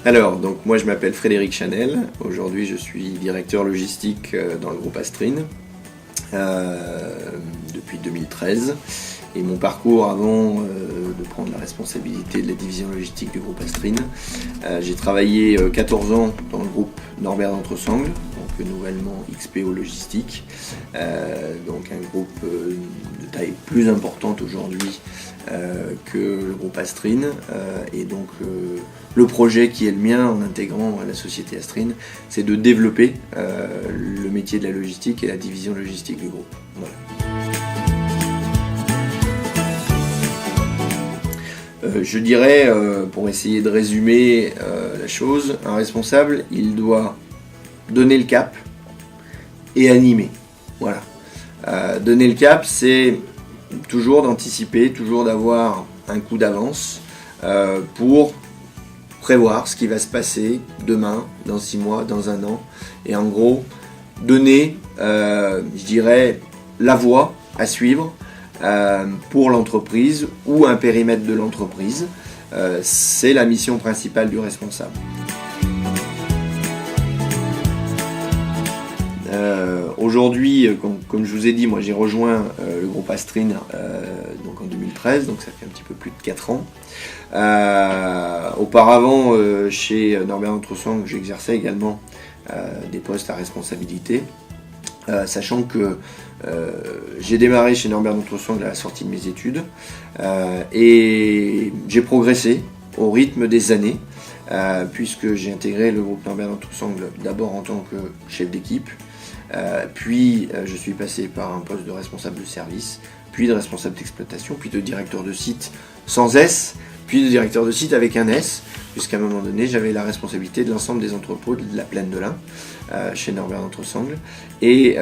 Alors, donc moi je m'appelle Frédéric Chanel, aujourd'hui je suis directeur logistique dans le groupe Astrine depuis 2013 et mon parcours avant de prendre la responsabilité de la division logistique du groupe Astrine, j'ai travaillé 14 ans dans le groupe Norbert d'Entresangles, donc nouvellement XPO Logistique, donc un groupe de taille plus importante aujourd'hui que le groupe Astrine, et donc le projet qui est le mien en intégrant la société Astrine, c'est de développer le métier de la logistique et la division logistique du groupe. Voilà. Je dirais, pour essayer de résumer la chose, un responsable, il doit donner le cap et animer. Voilà. Donner le cap, c'est toujours d'anticiper, toujours d'avoir un coup d'avance pour prévoir ce qui va se passer demain, dans 6 mois, dans 1 an. Et en gros, donner, je dirais, la voie à suivre pour l'entreprise ou un périmètre de l'entreprise. C'est la mission principale du responsable. Aujourd'hui, comme je vous ai dit, moi j'ai rejoint le groupe Astrine donc en 2013, donc ça fait un petit peu plus de 4 ans. Auparavant, chez Norbert d'Entresangles, j'exerçais également des postes à responsabilité, sachant que j'ai démarré chez Norbert d'Entresangles à la sortie de mes études et j'ai progressé au rythme des années, puisque j'ai intégré le groupe Norbert d'Entresangles d'abord en tant que chef d'équipe, puis je suis passé par un poste de responsable de service, puis de responsable d'exploitation, puis de directeur de site sans S, puis de directeur de site avec un S, puisqu'à un moment donné j'avais la responsabilité de l'ensemble des entrepôts de la plaine de l'Ain chez Norbert d'Entresangles. Et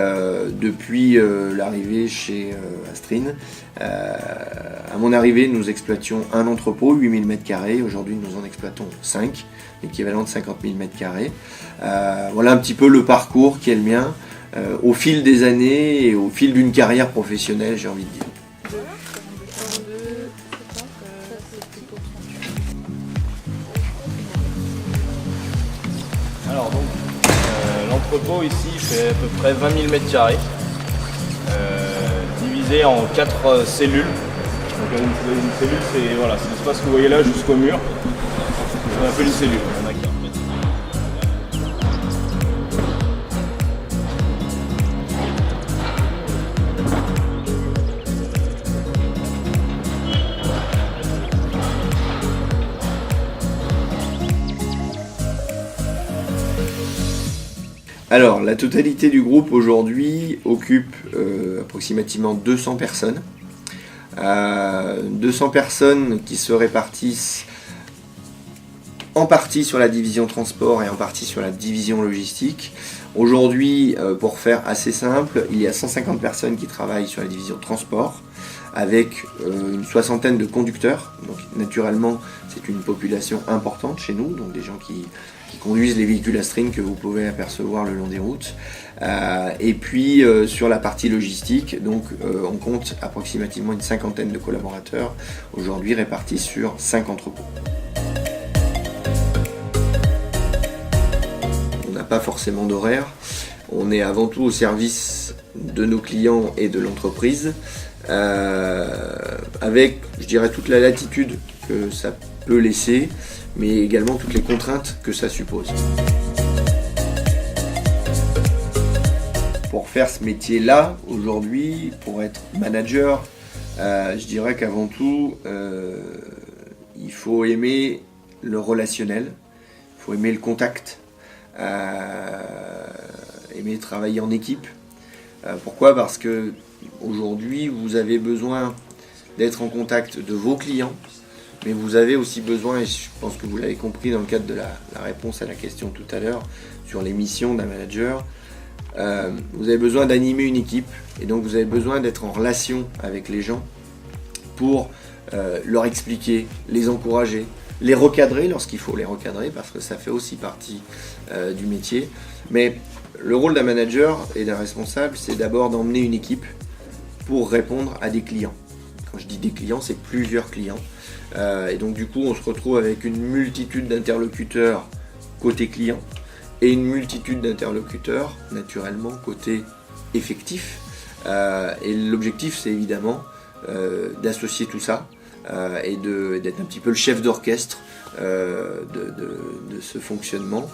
depuis l'arrivée chez Astrine, à mon arrivée nous exploitions un entrepôt, 8000 m², aujourd'hui nous en exploitons 5, l'équivalent de 50 000 m². Voilà un petit peu le parcours qui est le mien, au fil des années et au fil d'une carrière professionnelle, j'ai envie de dire. Alors donc, l'entrepôt ici fait à peu près 20 000 m², divisé en 4 cellules. Donc une cellule, c'est voilà, l'espace que vous voyez là jusqu'au mur. On appelle une cellule. Alors, la totalité du groupe aujourd'hui occupe approximativement 200 personnes. 200 personnes qui se répartissent en partie sur la division transport et en partie sur la division logistique. Aujourd'hui, pour faire assez simple, il y a 150 personnes qui travaillent sur la division transport, avec une soixantaine de conducteurs. Donc naturellement, c'est une population importante chez nous, donc des gens qui conduisent les véhicules Astrine que vous pouvez apercevoir le long des routes. Et puis sur la partie logistique, donc on compte approximativement une cinquantaine de collaborateurs aujourd'hui répartis sur 5 entrepôts. On n'a pas forcément d'horaire, on est avant tout au service de nos clients et de l'entreprise, avec, je dirais, toute la latitude que ça peut laisser, mais également toutes les contraintes que ça suppose. Pour faire ce métier-là, aujourd'hui, pour être manager, je dirais qu'avant tout, il faut aimer le relationnel, il faut aimer le contact, aimer travailler en équipe. Pourquoi ? Parce que aujourd'hui, vous avez besoin d'être en contact de vos clients, mais vous avez aussi besoin, et je pense que vous l'avez compris dans le cadre de la réponse à la question tout à l'heure, sur les missions d'un manager, vous avez besoin d'animer une équipe, et donc vous avez besoin d'être en relation avec les gens pour leur expliquer, les encourager, les recadrer lorsqu'il faut les recadrer, parce que ça fait aussi partie du métier. Mais le rôle d'un manager et d'un responsable, c'est d'abord d'emmener une équipe pour répondre à des clients. Quand je dis des clients, c'est plusieurs clients. Et donc du coup, on se retrouve avec une multitude d'interlocuteurs côté client et une multitude d'interlocuteurs, naturellement, côté effectif. Et l'objectif, c'est évidemment d'associer tout ça et d'être un petit peu le chef d'orchestre de ce fonctionnement.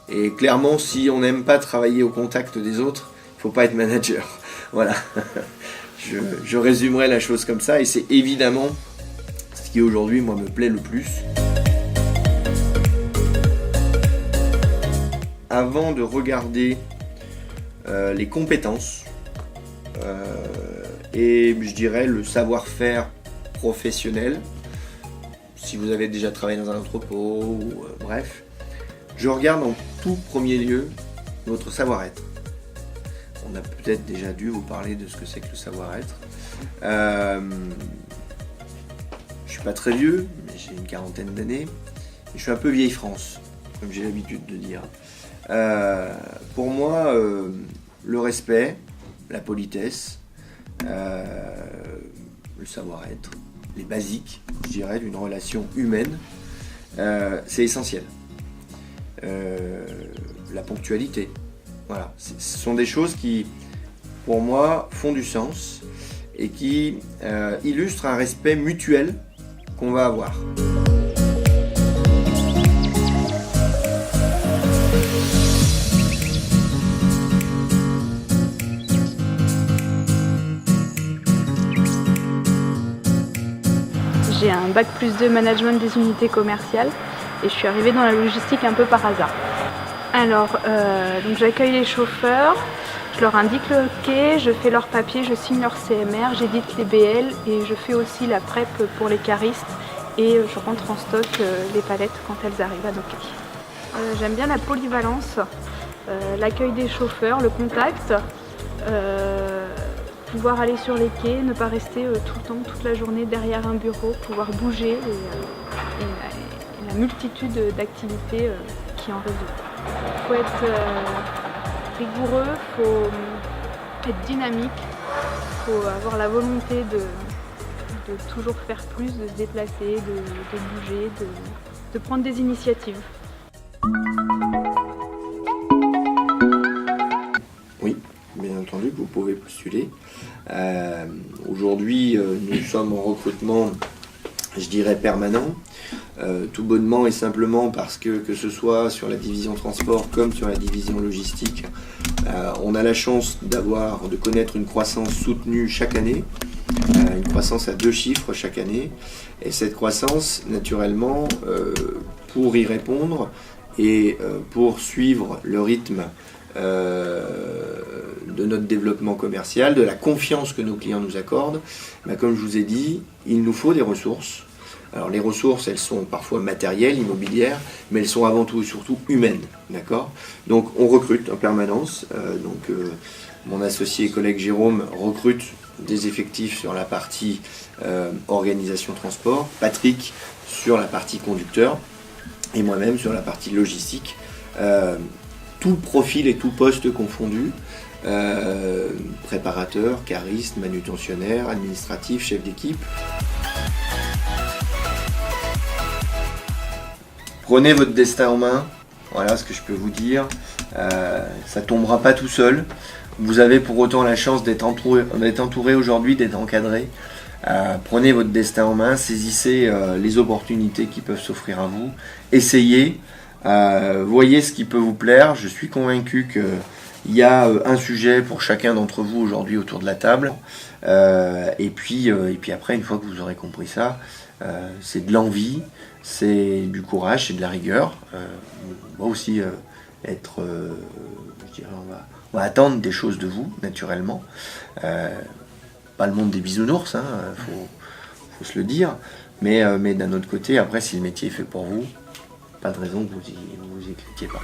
Et clairement, si on n'aime pas travailler au contact des autres, il ne faut pas être manager. Voilà. Je résumerai la chose comme ça, et c'est évidemment ce qui aujourd'hui, moi, me plaît le plus. Avant de regarder les compétences et je dirais le savoir-faire professionnel, si vous avez déjà travaillé dans un entrepôt ou bref, je regarde en tout premier lieu votre savoir-être. On a peut-être déjà dû vous parler de ce que c'est que le savoir-être. Je suis pas très vieux, mais j'ai une quarantaine d'années. Je suis un peu vieille France, comme j'ai l'habitude de dire. Pour moi, le respect, la politesse, le savoir-être, les basiques, je dirais, d'une relation humaine, c'est essentiel. La ponctualité, voilà, ce sont des choses qui, pour moi, font du sens et qui illustrent un respect mutuel qu'on va avoir. J'ai un bac+2 management des unités commerciales et je suis arrivée dans la logistique un peu par hasard. Alors, donc j'accueille les chauffeurs, je leur indique le quai, je fais leurs papiers, je signe leur CMR, j'édite les BL et je fais aussi la prep pour les caristes et je rentre en stock les palettes quand elles arrivent à nos quais. J'aime bien la polyvalence, l'accueil des chauffeurs, le contact, pouvoir aller sur les quais, ne pas rester tout le temps, toute la journée derrière un bureau, pouvoir bouger et la multitude d'activités qui en résultent. Il faut être rigoureux, il faut être dynamique, il faut avoir la volonté de toujours faire plus, de se déplacer, de bouger, de prendre des initiatives. Oui, bien entendu, vous pouvez postuler. Aujourd'hui, nous sommes en recrutement, je dirais, permanent. Tout bonnement et simplement parce que ce soit sur la division transport comme sur la division logistique, on a la chance de connaître une croissance soutenue chaque année, une croissance à 2 chiffres chaque année, et cette croissance, naturellement, pour y répondre et pour suivre le rythme de notre développement commercial, de la confiance que nos clients nous accordent, comme je vous ai dit, il nous faut des ressources. Alors les ressources, elles sont parfois matérielles, immobilières, mais elles sont avant tout et surtout humaines, d'accord ? Donc on recrute en permanence. Mon associé et collègue Jérôme recrute des effectifs sur la partie organisation transport, Patrick sur la partie conducteur et moi-même sur la partie logistique. Tout profil et tout poste confondu, préparateur, cariste, manutentionnaire, administratif, chef d'équipe. Prenez votre destin en main, voilà ce que je peux vous dire. Ça ne tombera pas tout seul. Vous avez pour autant la chance d'être entouré aujourd'hui, d'être encadré. Prenez votre destin en main, saisissez les opportunités qui peuvent s'offrir à vous. Essayez, voyez ce qui peut vous plaire. Je suis convaincu qu'il y a un sujet pour chacun d'entre vous aujourd'hui autour de la table. Et puis après, une fois que vous aurez compris ça, c'est de l'envie, c'est du courage, c'est de la rigueur. On va aussi je dirais, on va attendre des choses de vous, naturellement. Pas le monde des bisounours, faut se le dire. Mais d'un autre côté, après, si le métier est fait pour vous, pas de raison que vous y cliquiez pas.